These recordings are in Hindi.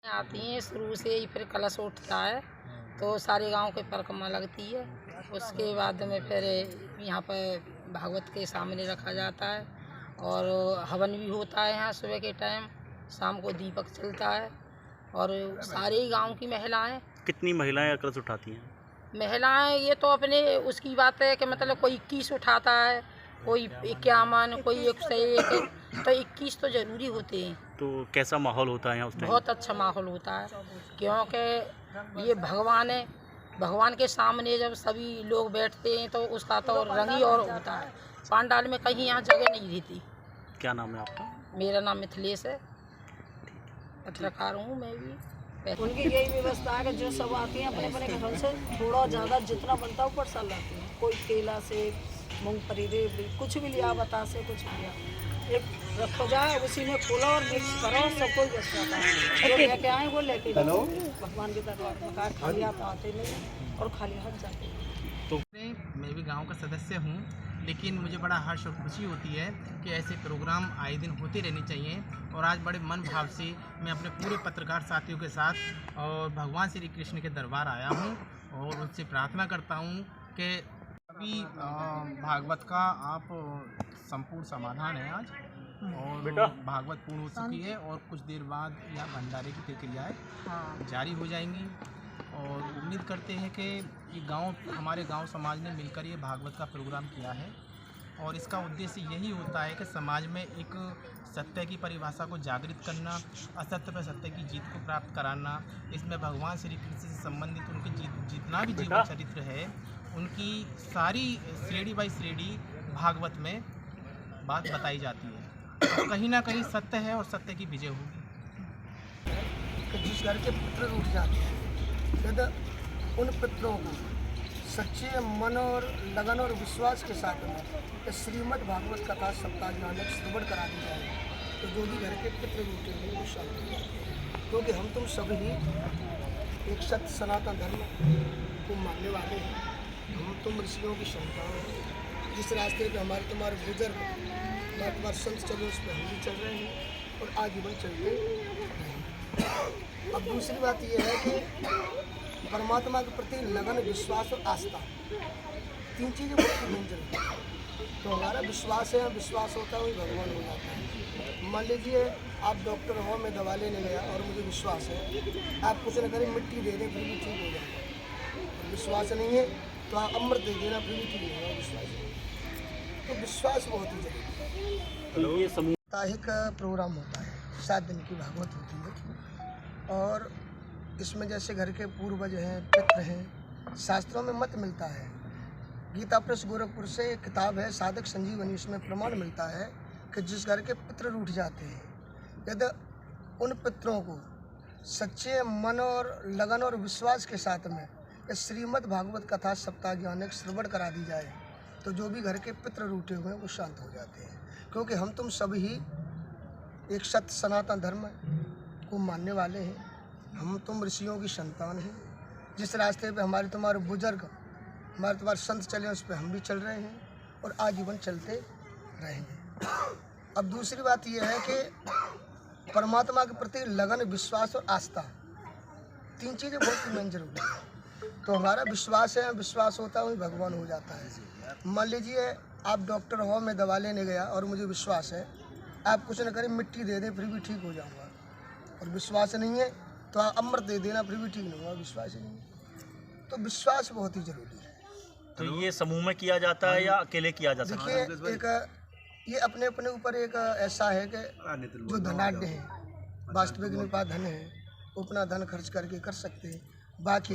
आती हैं शुरू से ही, फिर कलश उठता है तो सारे गांव के परिक्रमा लगती है। उसके बाद में फिर यहाँ पर भागवत के सामने रखा जाता है और हवन भी होता है यहाँ सुबह के टाइम, शाम को दीपक चलता है और सारे ही गांव की महिलाएं। कितनी महिलाएं कलश उठाती हैं? महिलाएं ये तो अपने उसकी बात है कि मतलब कोई 21 उठाता है, कोई 51, कोई 101, तो 21 तो ज़रूरी होते हैं। तो कैसा माहौल होता है यहाँ उस टाइम? बहुत अच्छा माहौल होता है क्योंकि ये भगवान है। भगवान के सामने जब सभी लोग बैठते हैं तो उसका तो रंग ही और होता है। पांडाल में कहीं यहाँ जगह नहीं रहती। क्या नाम है आपका? मेरा नाम मिथिलेश है, पत्रकार हूँ मैं भी। उनकी यही व्यवस्था है कि जो सब आती हैं अपने अपने घरों से थोड़ा ज़्यादा जितना बनता है ऊपर साल लाती हैं। कोई केला से, मूंगफली रेवड़ी, कुछ भी लिया, बतासे कुछ भी लिया, एक रखो जाए, उसी में खोलो और मिक्स करो, सब कोई बच जाता है। जो लेके आए वो लेके जाओ। भगवान के दरबार में कहा खाली हाथ आते नहीं और खाली हाथ जाते नहीं। तो मैं भी गांव का सदस्य हूं, लेकिन मुझे बड़ा हर्ष और खुशी होती है कि ऐसे प्रोग्राम आए दिन होते रहने चाहिए। और आज बड़े मन भाव से मैं अपने पूरे पत्रकार साथियों के साथ और भगवान श्री कृष्ण के दरबार आया हूं और उनसे प्रार्थना करता हूं कि अभी भागवत का आप संपूर्ण समाधान है आज, और भागवत पूर्ण हो चुकी है और कुछ देर बाद यह भंडारे की प्रक्रियाएँ जारी हो जाएंगी। और उम्मीद करते हैं कि हमारे गांव समाज ने मिलकर ये भागवत का प्रोग्राम किया है और इसका उद्देश्य यही होता है कि समाज में एक सत्य की परिभाषा को जागृत करना, असत्य पर सत्य की जीत को प्राप्त कराना। इसमें भगवान श्री कृष्ण से संबंधित उनके जितना भी जीवन चरित्र है उनकी सारी श्रेणी बाई श्रेणी भागवत में बात बताई जाती है। तो कहीं ना कहीं सत्य है और सत्य की विजय होगी। जिस घर के पुत्र रूठ जाते हैं, यदि उन पुत्रों को सच्चे मन और लगन और विश्वास के साथ में श्रीमद् भागवत कथा सप्ताह नानक श्रवण करा दी जाए तो जो भी घर के पुत्र रूठे हैं वो शांत हो जाते हैं। क्योंकि हम तुम सभी एक सत्य सनातन धर्म को मानने वाले हैं। हम तुम ऋषियों की संतान हैं। जिस रास्ते पे हमारे तुम्हारे बुजुर्ग तुम्हारे संत चले उस पर हम भी चल रहे हैं और आजीवन चलते रहेंगे। अब दूसरी बात यह है कि परमात्मा के प्रति लगन, विश्वास और आस्था, तीन चीज़ें बहुत ही मेन जरूरी है। तो हमारा विश्वास है, विश्वास होता है वही भगवान हो जाता है। मान लीजिए आप डॉक्टर हो, मैं दवा लेने गया और मुझे विश्वास है, आप कुछ न करें मिट्टी दे दें फिर भी ठीक हो जाएगा। विश्वास नहीं है तो आप अमृत दे देना फिर भी ठीक नहीं होगा। विश्वास है तो विश्वास बहुत ही जरूरी है। ये समूह साप्ताहिक प्रोग्राम होता है, 7 दिन की भागवत होती है और इसमें जैसे घर के पूर्वज हैं, पितृ हैं, शास्त्रों में मत मिलता है। गीता प्रेस गोरखपुर से एक किताब है साधक संजीवनी, इसमें प्रमाण मिलता है कि जिस घर के पितृ रूठ जाते हैं, यदि उन पितरों को सच्चे मन और लगन और विश्वास के साथ में श्रीमद् भागवत कथा सप्ताह ज्ञानक श्रवण करा दी जाए तो जो भी घर के पितृ रूठे हुए हैं वो शांत हो जाते हैं। क्योंकि हम तुम सभी ही एक सत्य सनातन धर्म को मानने वाले हैं। हम तुम ऋषियों की संतान हैं। जिस रास्ते पे हमारे तुम्हारे बुजुर्ग, हमारे तुम्हारे संत चले उस पर हम भी चल रहे हैं और आजीवन चलते रहेंगे। अब दूसरी बात यह है कि परमात्मा के प्रति लगन, विश्वास और आस्था, तीन चीज़ें बहुत ही मेन जरूरी है। तो हमारा विश्वास है, विश्वास होता है वही भगवान हो जाता है। मान लीजिए आप डॉक्टर हो, मैं दवा लेने गया और मुझे विश्वास है, आप कुछ न करें मिट्टी दे दें फिर भी ठीक हो जाऊँगा। और विश्वास नहीं है तो आप अमृत दे देना फिर भी ठीक नहीं होगा। विश्वास ही नहीं है तो विश्वास बहुत ही जरूरी है। तो ये समूह में किया जाता है या अकेले किया जा सकता है? देखिए एक ये अपने अपने ऊपर एक ऐसा है कि जो धनाढ़ हैं, वास्तविक में पास धन है, वो अपना धन खर्च करके कर सकते हैं। बाकी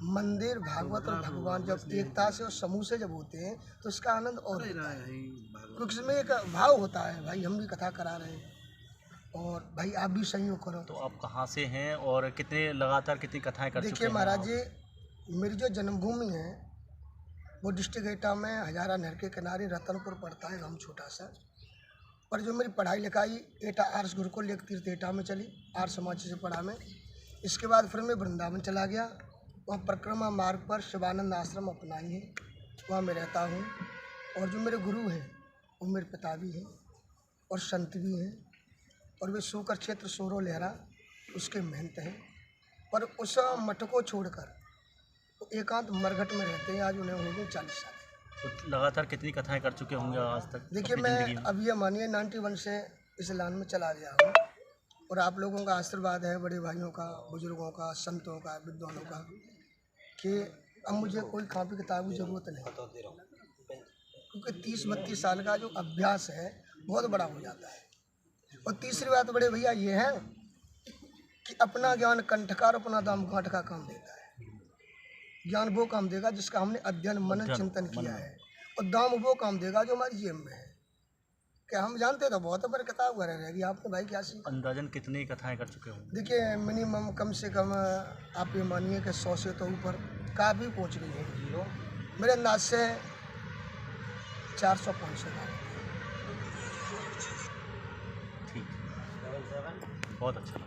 मंदिर, भागवत और भगवान जब एकता से और समूह से जब होते हैं तो इसका आनंद और होता है। क्योंकि इसमें एक भाव होता है, भाई हम भी कथा करा रहे हैं और भाई आप भी सहयोग करो। तो आप कहाँ से हैं और लगातार कितनी कथाएं कर चुके हैं? देखिए महाराज जी, मेरी जो जन्मभूमि है वो डिस्ट्रिक्ट एटा में हजारा नहर के किनारे रतनपुर पड़ता है, गाँव छोटा सा। और जो मेरी पढ़ाई लिखाई एटा आर्स गुरुकुल एक तीर्थ एटा में चली, आर्स समाज से पढ़ा मैं। इसके बाद फिर मैं वृंदावन चला गया, वहाँ परिक्रमा मार्ग पर शिवानंद आश्रम अपनाई है, वहाँ मैं रहता हूँ। और जो मेरे गुरु हैं वो मेरे पिता भी हैं और संत भी हैं और वे सोकर क्षेत्र सोरो लहरा उसके महंत हैं, पर उस मठ को छोड़कर वो एकांत मरघट में रहते हैं। आज उन्हें हो गए 40 साल। तो लगातार कितनी कथाएं कर चुके होंगे आज तक? देखिए, अपनी मैं जिंदगी में? अब ये मानिए 91 से इस लाइन में चला गया हूँ, और आप लोगों का आशीर्वाद है, बड़े भाइयों का, बुजुर्गों का, संतों का, विद्वानों का, कि अब मुझे कोई कॉपी किताब की ज़रूरत नहीं, क्योंकि 30-32 साल का जो अभ्यास है बहुत बड़ा हो जाता है। और तीसरी बात बड़े भैया ये है कि अपना ज्ञान कंठकार, अपना दाम गांठ का काम देता है। ज्ञान वो काम देगा जिसका हमने अध्ययन मनन चिंतन किया है, और दाम वो काम देगा जो हमारी जेब में है। क्या हम जानते तो बहुत, पर किताब घर रहेगी। आपने भाई क्या सीखा? अंदाजन कितनी कथाएं कर चुके होंगे? देखिए, मिनिमम कम से कम आप ये मानिए कि 100 से तो ऊपर काफ़ी पहुँच गई है जीरो। मेरे अंदाज से 400-500 का। ठीक, बहुत अच्छा।